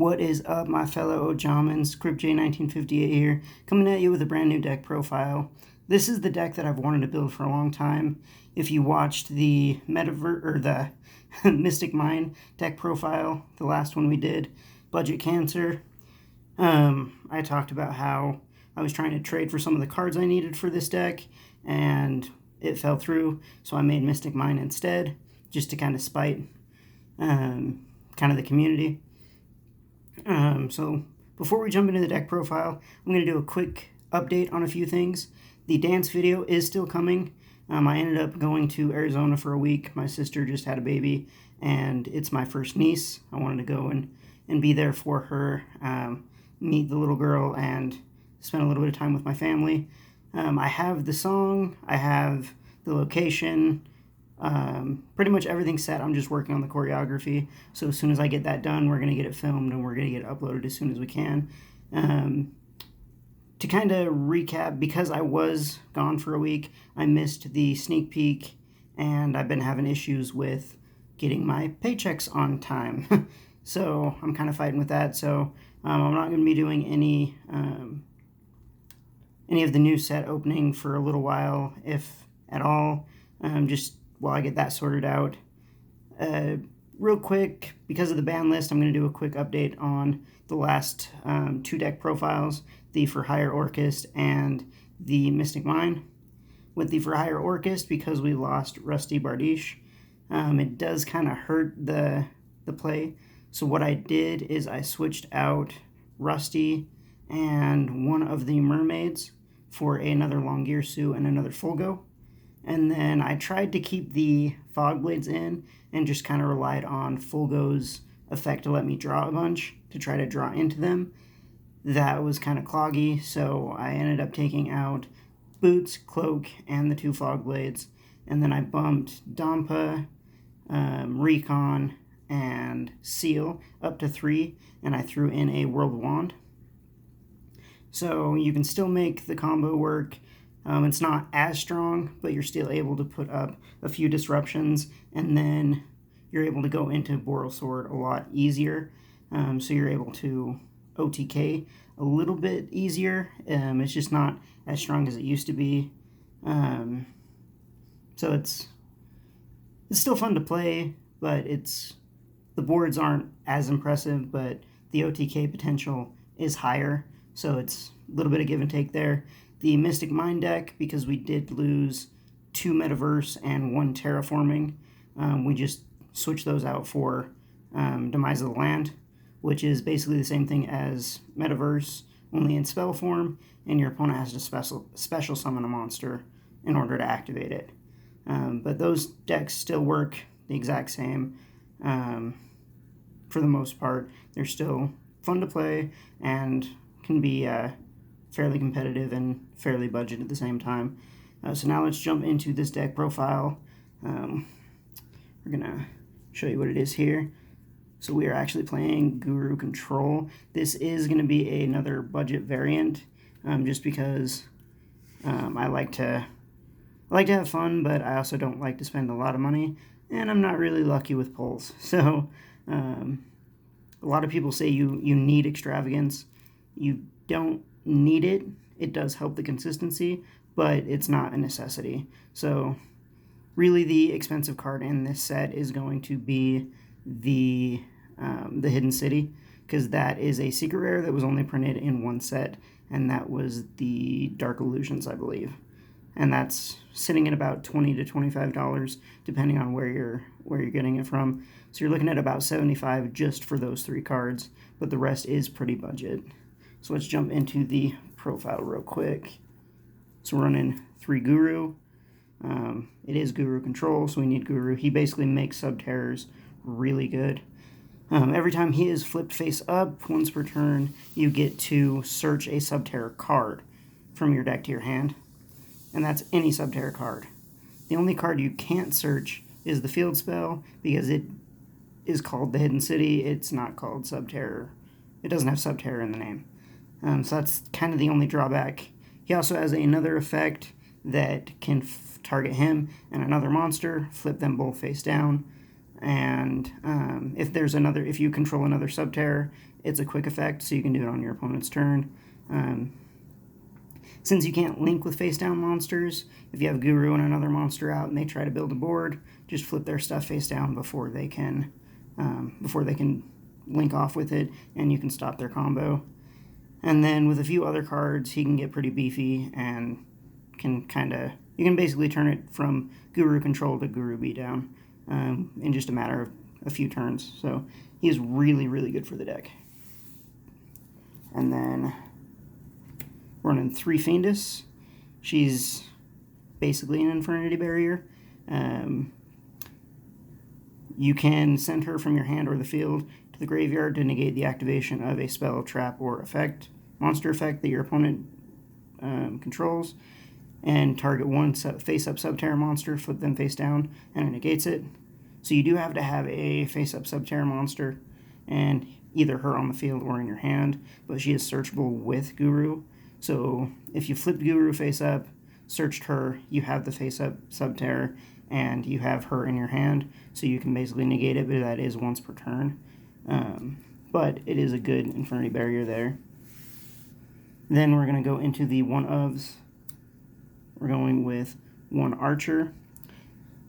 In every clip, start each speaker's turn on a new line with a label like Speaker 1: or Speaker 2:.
Speaker 1: What is up, my fellow Ojamans? Script J1958 here, coming at you with a brand new deck profile. This is the deck that I've wanted to build for a long time. If you watched the the Mystic Mind deck profile, the last one we did, Budget Cancer, I talked about how I was trying to trade for some of the cards I needed for this deck, and it fell through, so I made Mystic Mind instead, just to kind of spite kind of the community. So before we jump into the deck profile, I'm going to do a quick update on a few things. The dance video is still coming. I ended up going to Arizona for a week. My sister just had a baby, and it's my first niece. I wanted to go and be there for her, meet the little girl, and spend a little bit of time with my family. I have the song, I have the location, pretty much everything set. I'm just working on the choreography. So as soon as I get that done, we're going to get it filmed and we're going to get it uploaded as soon as we can. To kind of recap, because I was gone for a week, I missed the sneak peek and I've been having issues with getting my paychecks on time. So I'm kind of fighting with that. So I'm not going to be doing any of the new set opening for a little while, if at all, just while I get that sorted out. Real quick, because of the ban list, I'm going to do a quick update on the last two deck profiles, the For Hire Orchist and the Mystic Mind. With the For Hire Orchist, because we lost Rusty Bardiche, it does kind of hurt the play. So what I did is I switched out Rusty and one of the mermaids for another Longyear and another Fulgo. And then I tried to keep the Fog Blades in and just kind of relied on Fulgo's effect to let me draw a bunch, to try to draw into them. That was kind of cloggy, so I ended up taking out Boots, Cloak, and the two Fog Blades. And then I bumped Dampa, Recon, and Seal up to 3, and I threw in a World Wand. So you can still make the combo work. It's not as strong, but you're still able to put up a few disruptions, and then you're able to go into Boral Sword a lot easier. So you're able to OTK a little bit easier. It's just not as strong as it used to be. So it's still fun to play, but the boards aren't as impressive, but the OTK potential is higher. So it's a little bit of give and take there. The Mystic Mind deck, because we did lose 2 Metaverse and 1 Terraforming, we just switched those out for Demise of the Land, which is basically the same thing as Metaverse, only in spell form, and your opponent has to special summon a monster in order to activate it. But those decks still work the exact same. For the most part, they're still fun to play and can be fairly competitive and fairly budget at the same time. So now let's jump into this deck profile. We're going to show you what it is here. So we are actually playing Guru Control. This is going to be another budget variant, just because I like to have fun, but I also don't like to spend a lot of money, and I'm not really lucky with pulls. So a lot of people say you need extravagance. You don't need it. It does help the consistency, but it's not a necessity. So really the expensive card in this set is going to be the Hidden City, because that is a secret rare that was only printed in one set, and that was the Dark Illusions, I believe. And that's sitting at about $20 to $25, depending on where you're getting it from. So you're looking at about $75 just for those 3 cards, but the rest is pretty budget. So let's jump into the profile real quick. So we're running 3 Guru. It is Guru Control, so we need Guru. He basically makes Subterrors really good. Every time he is flipped face up, once per turn, you get to search a Subterror card from your deck to your hand. And that's any Subterror card. The only card you can't search is the field spell, because it is called the Hidden City. It's not called Subterror. It doesn't have Subterror in the name. So that's kind of the only drawback. He also has another effect that can target him and another monster, flip them both face down, and if you control another Subterror, it's a quick effect, so you can do it on your opponent's turn. Since you can't link with face down monsters, if you have Guru and another monster out and they try to build a board, just flip their stuff face down before they can link off with it, and you can stop their combo. And then with a few other cards, he can get pretty beefy and you can basically turn it from Guru control to Guru beatdown in just a matter of a few turns. So he is really, really good for the deck. And then running 3 Fiendus. She's basically an Infernity Barrier. You can send her from your hand or the field to the graveyard to negate the activation of a spell, trap, or monster effect that your opponent controls, and target one face-up Subterror monster, flip them face down, and it negates it. So you do have to have a face-up Subterror monster, and either her on the field or in your hand, but she is searchable with Guru. So if you flipped Guru face-up, searched her, you have the face-up Subterror, and you have her in your hand, so you can basically negate it, but that is once per turn. But it is a good Infernity Barrier there. Then we're going to go into the one-ofs. We're going with 1 Archer.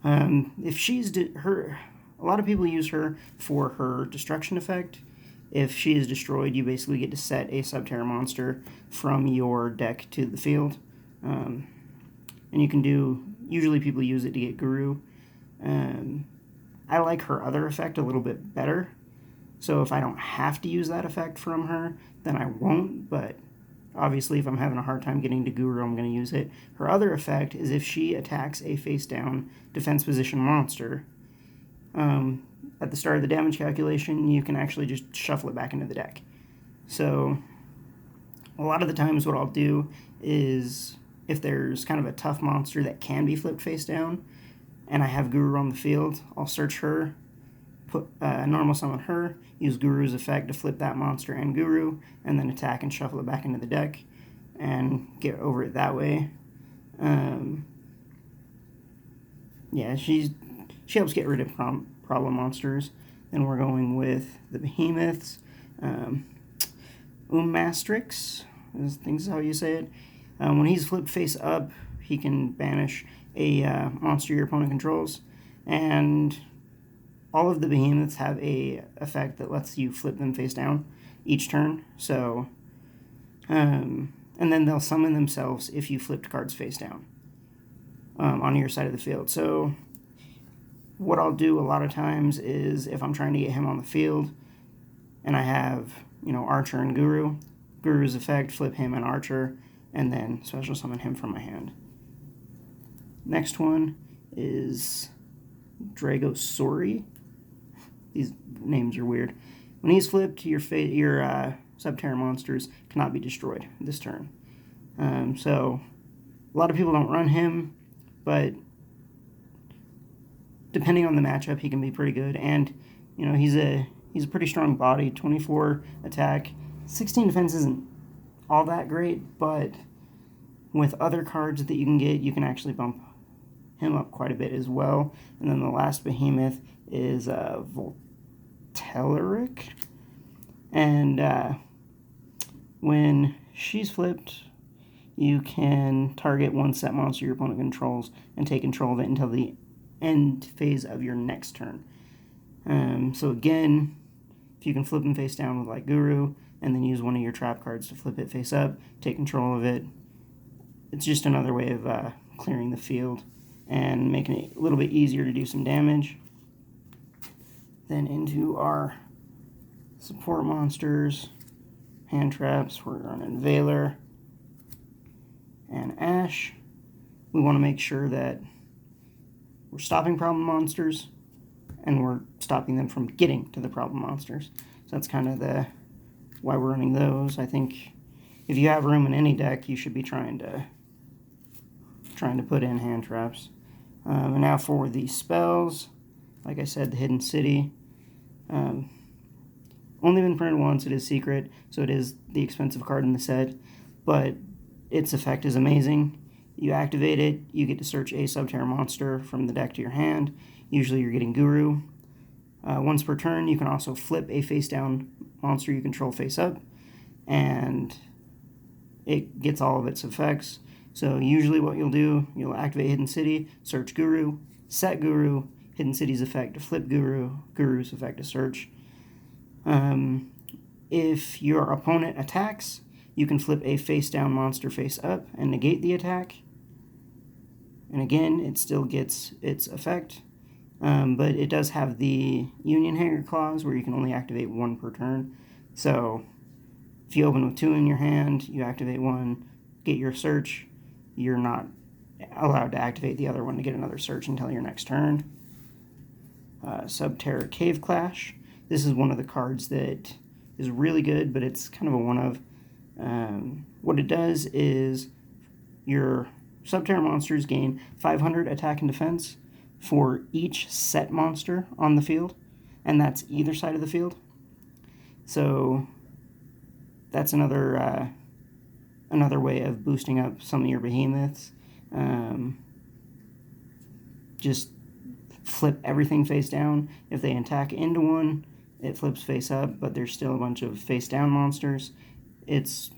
Speaker 1: If she's a lot of people use her for her destruction effect. If she is destroyed, you basically get to set a Subterror monster from your deck to the field. And you can usually people use it to get Guru. I like her other effect a little bit better. So if I don't have to use that effect from her, then I won't, but obviously if I'm having a hard time getting to Guru, I'm going to use it. Her other effect is if she attacks a face-down defense position monster, at the start of the damage calculation, you can actually just shuffle it back into the deck. So a lot of the times what I'll do is, if there's kind of a tough monster that can be flipped face down, and I have Guru on the field, I'll search her, put normal summon her, use Guru's effect to flip that monster and Guru, and then attack and shuffle it back into the deck, and get over it that way. Yeah, she helps get rid of problem monsters. Then we're going with the Behemoths. Mastrix, I think is how you say it. When he's flipped face up, he can banish a monster your opponent controls, and all of the Behemoths have a effect that lets you flip them face down each turn. So, and then they'll summon themselves if you flipped cards face down on your side of the field. So what I'll do a lot of times is, if I'm trying to get him on the field and I have, Archer and Guru, Guru's effect, flip him and Archer, and then special summon him from my hand. Next one is Dragosori. These names are weird. When he's flipped, your Subterror monsters cannot be destroyed this turn. So a lot of people don't run him, but depending on the matchup, he can be pretty good. And he's a pretty strong body. 24 attack, 16 defense isn't all that great, but with other cards that you can get, you can actually bump him up quite a bit as well. And then the last Behemoth is Voltelleric. And when she's flipped, you can target one set monster your opponent controls and take control of it until the end phase of your next turn. So again, if you can flip him face down with like Guru, and then use one of your trap cards to flip it face up, take control of it, it's just another way of clearing the field and making it a little bit easier to do some damage. Then into our support monsters, hand traps, we're running Veiler and Ash. We want to make sure that we're stopping problem monsters and we're stopping them from getting to the problem monsters. So that's kind of why we're running those. I think if you have room in any deck, you should be trying to put in hand traps. And now for the spells, like I said, the Hidden City. Only been printed once, it is secret, so it is the expensive card in the set, but its effect is amazing. You activate it, you get to search a Subterror monster from the deck to your hand. Usually you're getting Guru. Once per turn, you can also flip a face-down monster you control face up, and it gets all of its effects. So usually what you'll do, you'll activate Hidden City, search Guru, set Guru, Hidden City's effect to flip Guru, Guru's effect to search. If your opponent attacks, you can flip a face-down monster face up and negate the attack. And again, it still gets its effect. But it does have the Union Hanger clause where you can only activate one per turn. So if you open with 2 in your hand, you activate one, get your search, you're not allowed to activate the other one to get another search until your next turn. Subterror Cave Clash. This is one of the cards that is really good, but it's kind of a one-of. What it does is your Subterror monsters gain 500 attack and defense for each set monster on the field, and that's either side of the field. So that's another way of boosting up some of your behemoths. Just flip everything face down. If they attack into one, it flips face up, but there's still a bunch of face down monsters. Its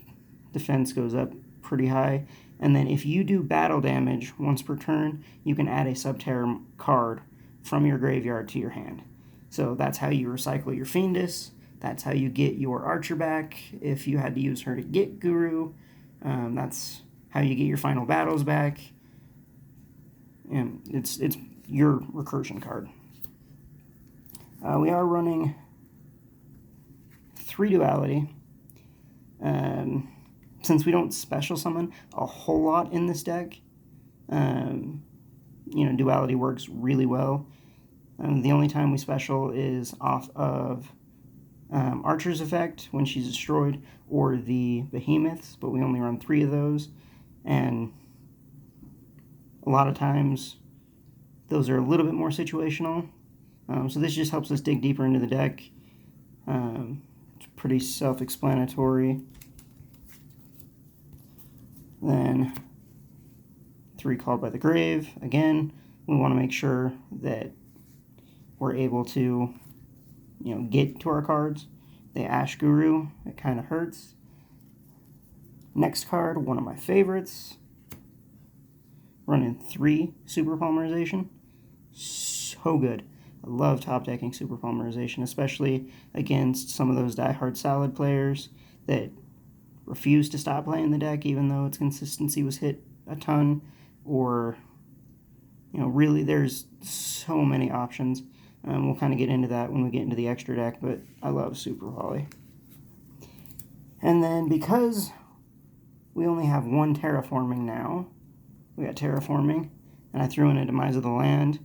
Speaker 1: defense goes up pretty high. And then if you do battle damage once per turn, you can add a Subterror card from your graveyard to your hand. So that's how you recycle your Fiendess. That's how you get your Archer back if you had to use her to get Guru. That's how you get your final battles back. And it's your recursion card. We are running 3 duality. Since we don't special summon a whole lot in this deck, duality works really well. The only time we special is off of Archer's effect when she's destroyed, or the behemoths, but we only run 3 of those, and a lot of times those are a little bit more situational. So this just helps us dig deeper into the deck. It's pretty self-explanatory. Then 3 Called by the Grave. Again, we want to make sure that we're able to, get to our cards. The Ash Guru, it kind of hurts. Next card, one of my favorites. Running 3 Super Polymerization. So good. I love top decking Super Polymerization, especially against some of those diehard Salad players that refuse to stop playing the deck even though its consistency was hit a ton, or really there's so many options. We'll kind of get into that when we get into the extra deck, but I love Super Poly. And then because we only have 1 terraforming now, we got terraforming, and I threw in a Demise of the Land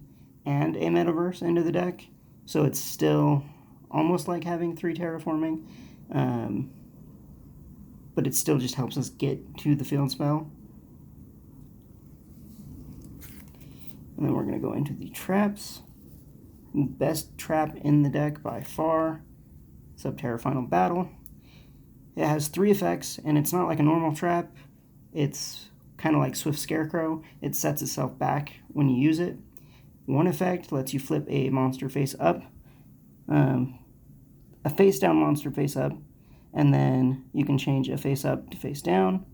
Speaker 1: and a Metaverse into the deck, so it's still almost like having 3 terraforming. But it still just helps us get to the field spell. And then we're going to go into the traps. Best trap in the deck by far, Subterror Final Battle. It has 3 effects, and it's not like a normal trap. It's kind of like Swift Scarecrow. It sets itself back when you use it. 1 effect lets you flip a monster face up, a face down monster face up, and then you can change a face up to face down.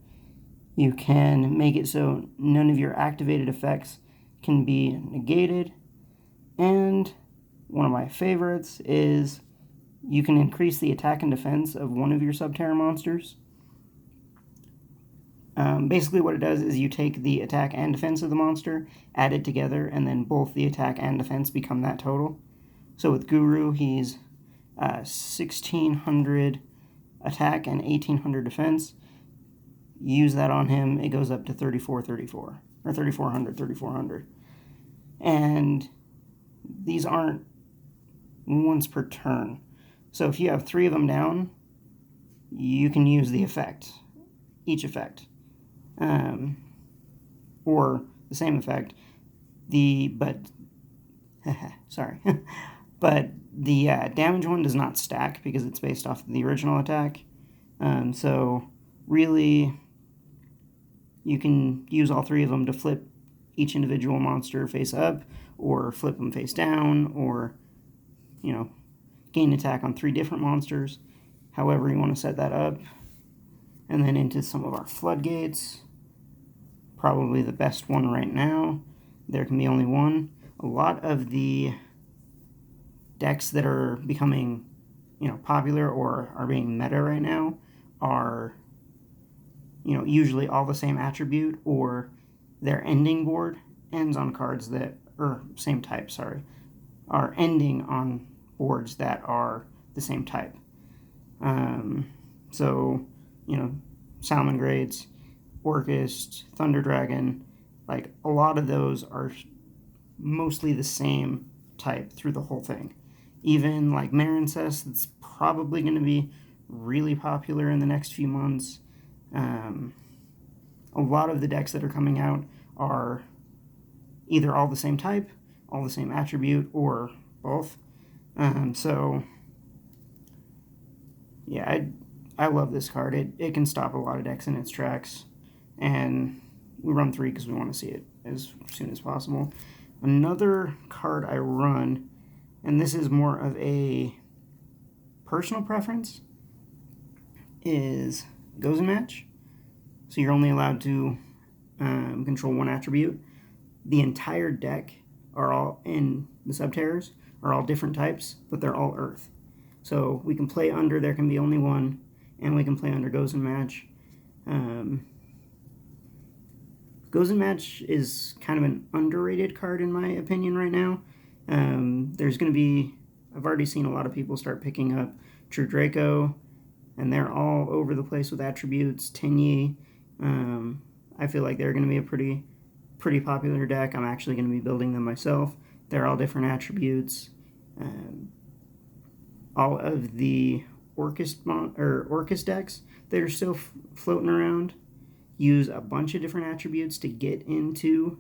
Speaker 1: You can make it so none of your activated effects can be negated. And one of my favorites is you can increase the attack and defense of one of your Subterror monsters. Basically what it does is you take the attack and defense of the monster, add it together, and then both the attack and defense become that total. So with Guru, he's 1,600 attack and 1,800 defense. Use that on him, it goes up to 3,434, or 3,400. And these aren't once per turn. So if you have 3 of them down, you can use the effect, each effect. Or the same effect, sorry, but the damage one does not stack because it's based off of the original attack. So really, you can use all 3 of them to flip each individual monster face up, or flip them face down, or gain attack on 3 different monsters, however you want to set that up. And then into some of our floodgates, probably the best one right now. There can be only one. A lot of the decks that are becoming popular or are being meta right now are usually all the same attribute, or their ending board ends on cards that, or same type, sorry, are ending on boards that are the same type. So, Salamangreats, Orcust, Thunder Dragon, like a lot of those are mostly the same type through the whole thing. Even like Marincess, that's probably going to be really popular in the next few months. A lot of the decks that are coming out are either all the same type, all the same attribute, or both. So, yeah, I love this card. It can stop a lot of decks in its tracks, and we run 3 because we want to see it as soon as possible. Another card I run, and this is more of a personal preference, is Goes and Match. So you're only allowed to control one attribute. The entire deck are all in the Subterrors, are all different types, but they're all Earth. So we can play under There Can Be Only One, and we can play under Goes and Match. Goes and Match is kind of an underrated card in my opinion right now. There's going to be, I've already seen a lot of people start picking up True Draco, and they're all over the place with attributes. Tenyi, I feel like they're going to be a pretty popular deck. I'm actually going to be building them myself. They're all different attributes. All of the Orcust decks that are still floating around use a bunch of different attributes to get into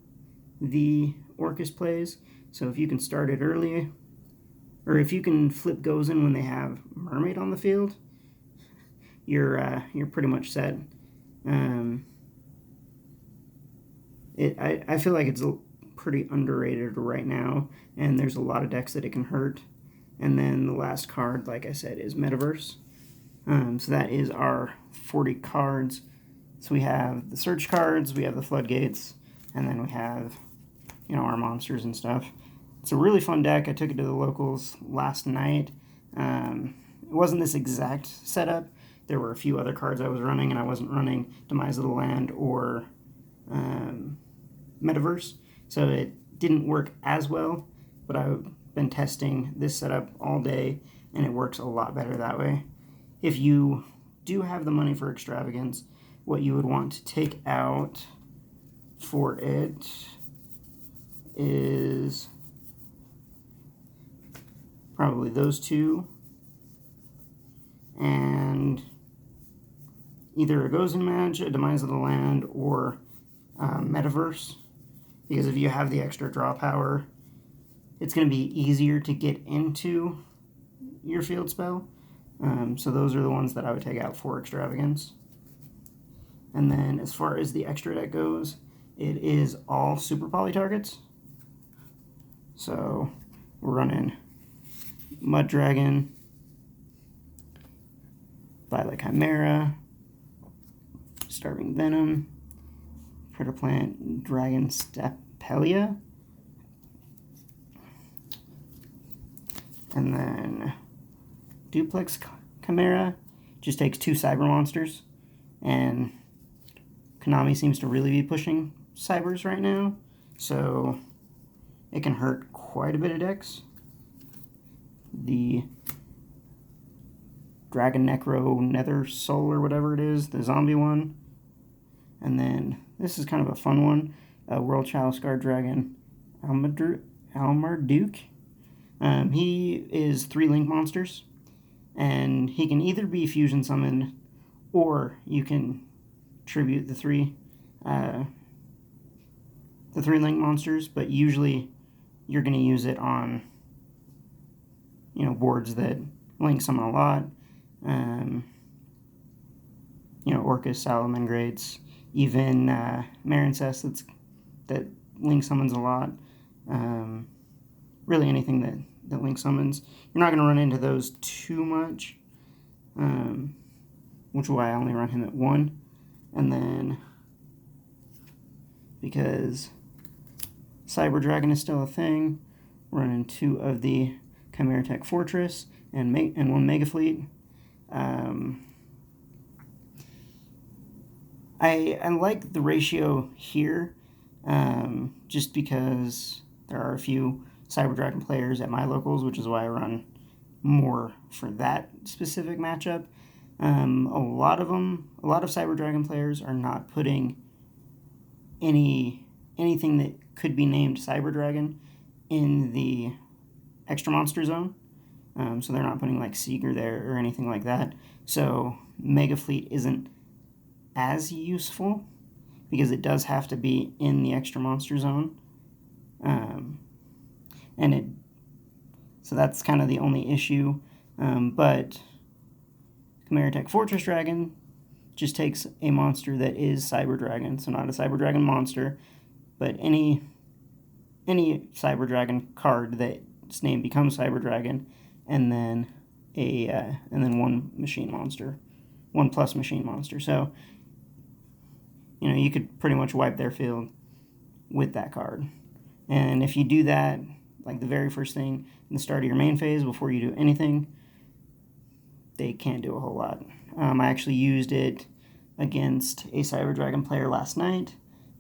Speaker 1: the Orcust plays. So if you can start it early, or if you can flip Gozen when they have Mermaid on the field, you're pretty much set. I feel like it's pretty underrated right now, and there's a lot of decks that it can hurt. And then the last card, like I said, is Metaverse. So that is our 40 cards. So we have the search cards, we have the floodgates, and then we have, our monsters and stuff. It's a really fun deck. I took it to the locals last night. It wasn't this exact setup. There were a few other cards I was running, and I wasn't running Demise of the Land or Metaverse, so it didn't work as well, but I've been testing this setup all day, and it works a lot better that way. If you do have the money for extravagance, what you would want to take out for it is probably those two, and either a Goes and Match, a Demise of the Land, or Metaverse, because if you have the extra draw power, it's going to be easier to get into your field spell. So those are the ones that I would take out for extravagance. And then as far as the extra deck goes, it is all super poly targets. So we're running Mud Dragon, Violet Chimera, Starving Venom, Predator Plant, Dragon Stapelia, and then Duplex Chimera. Just takes 2 cyber monsters, and Konami seems to really be pushing cybers right now, so it can hurt quite a bit of decks. The Dragon Necro Nether Soul or whatever it is, the zombie one. And then this is kind of a fun one, World Child Scar Dragon Almarduke. He is 3 link monsters, and he can either be fusion summoned, or you can tribute the 3 link monsters, but usually you're going to use it on boards that link summon a lot. Orcust, Salamangreats, even Marincess that link summons a lot. Really anything the link summons. You're not going to run into those too much, which is why I only run him at 1. And then, because Cyber Dragon is still a thing, running 2 of the Chimera Tech Fortress and 1 Mega Fleet. I like the ratio here, just because there are a few Cyber Dragon players at my locals, which is why I run more for that specific matchup. A lot of Cyber Dragon players are not putting anything that could be named Cyber Dragon in the extra monster zone. So they're not putting like Seeger there or anything like that. So Mega Fleet isn't as useful because it does have to be in the extra monster zone. So that's kind of the only issue. But Chimera Tech Fortress Dragon just takes a monster that is Cyber Dragon, so not a Cyber Dragon monster, but any Cyber Dragon card that's name becomes Cyber Dragon, and then 1 machine monster, 1+ machine monster. So you could pretty much wipe their field with that card. And if you do that, like the very first thing in the start of your main phase before you do anything, they can't do a whole lot. I actually used it against a Cyber Dragon player last night,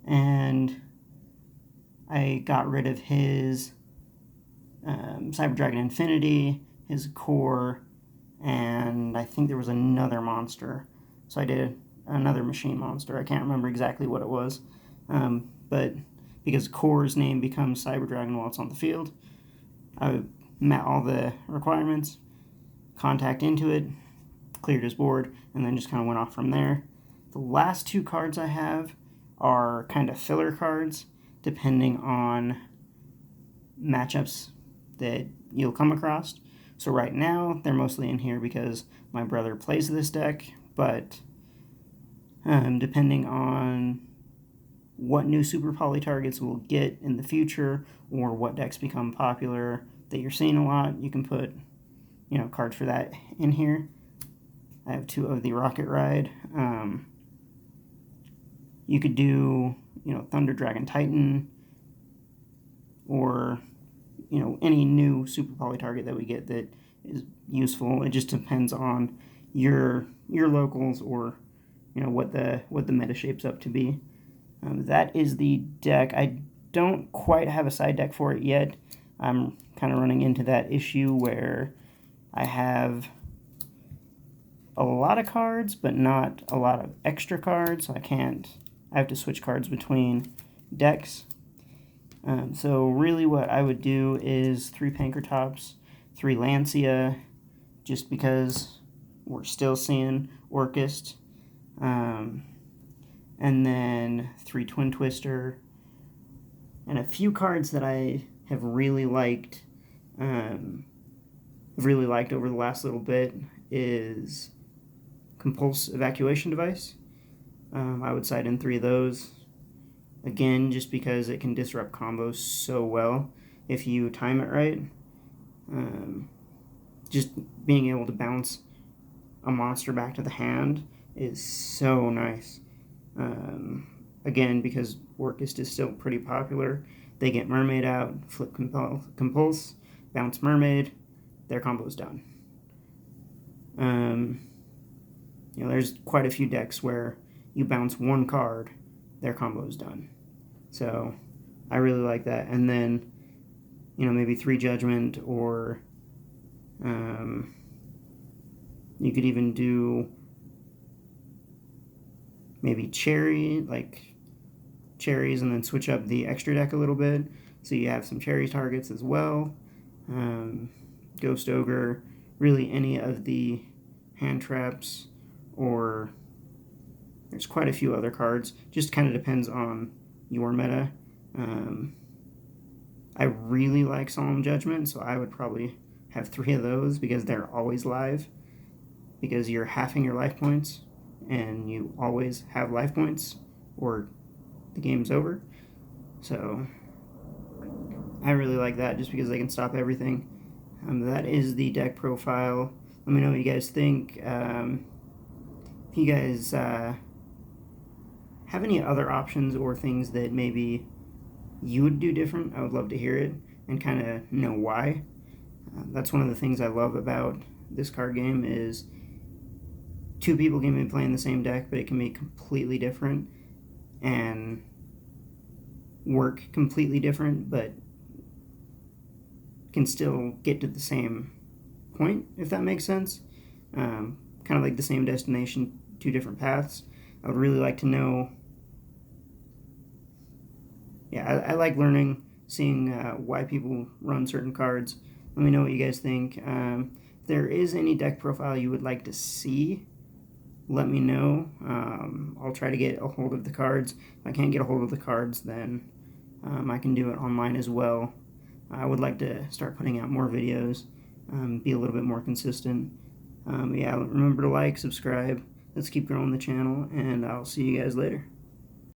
Speaker 1: and I got rid of his Cyber Dragon Infinity, his core, and I think there was another monster. So I did another machine monster. I can't remember exactly what it was, but because core's name becomes Cyber Dragon while it's on the field, I met all the requirements, contact into it, cleared his board, and then just kind of went off from there. The last 2 cards I have are kind of filler cards, depending on matchups that you'll come across. So right now, they're mostly in here because my brother plays this deck, but depending on what new Super Poly targets we'll get in the future, or what decks become popular that you're seeing a lot, you can put cards for that in here. I have 2 of the Rocket Ride. You could do Thunder Dragon Titan, or any new Super Poly target that we get that is useful. It just depends on your locals, or what the meta shapes up to be. That is the deck. I don't quite have a side deck for it yet. I'm kind of running into that issue where I have a lot of cards, but not a lot of extra cards, so I have to switch cards between decks. So really what I would do is 3 Pankratops, 3 Lancia, just because we're still seeing Orchist, and then 3 Twin Twister, and a few cards that I have really liked over the last little bit is Compulse Evacuation Device. I would side in 3 of those. Again, just because it can disrupt combos so well if you time it right. Just being able to bounce a monster back to the hand is so nice. Again, because Orchist is still pretty popular, they get Mermaid out, flip Compulse, bounce Mermaid, their combo's done. There's quite a few decks where you bounce 1 card, their combo's done. So I really like that. And then, maybe 3 Judgment, or you could even do maybe cherries, and then switch up the extra deck a little bit, so you have some cherry targets as well. Ghost Ogre, really any of the hand traps, or there's quite a few other cards. Just kind of depends on your meta. I really like Solemn Judgment, so I would probably have 3 of those because they're always live, because you're halving your life points and you always have life points or the game's over. So I really like that just because they can stop everything. That is the deck profile. Let me know what you guys think. If you guys have any other options or things that maybe you would do different, I would love to hear it and kind of know why. That's one of the things I love about this card game is two people can be playing the same deck, but it can be completely different and work completely different, but can still get to the same point, if that makes sense. Kind of like the same destination, two different paths. I would really like to know. Yeah, I like learning, seeing why people run certain cards. Let me know what you guys think. If there is any deck profile you would like to see, let me know. I'll try to get a hold of the cards. If I can't get a hold of the cards, then I can do it online as well. I would like to start putting out more videos, be a little bit more consistent. Yeah, remember to like, subscribe. Let's keep growing the channel, and I'll see you guys later.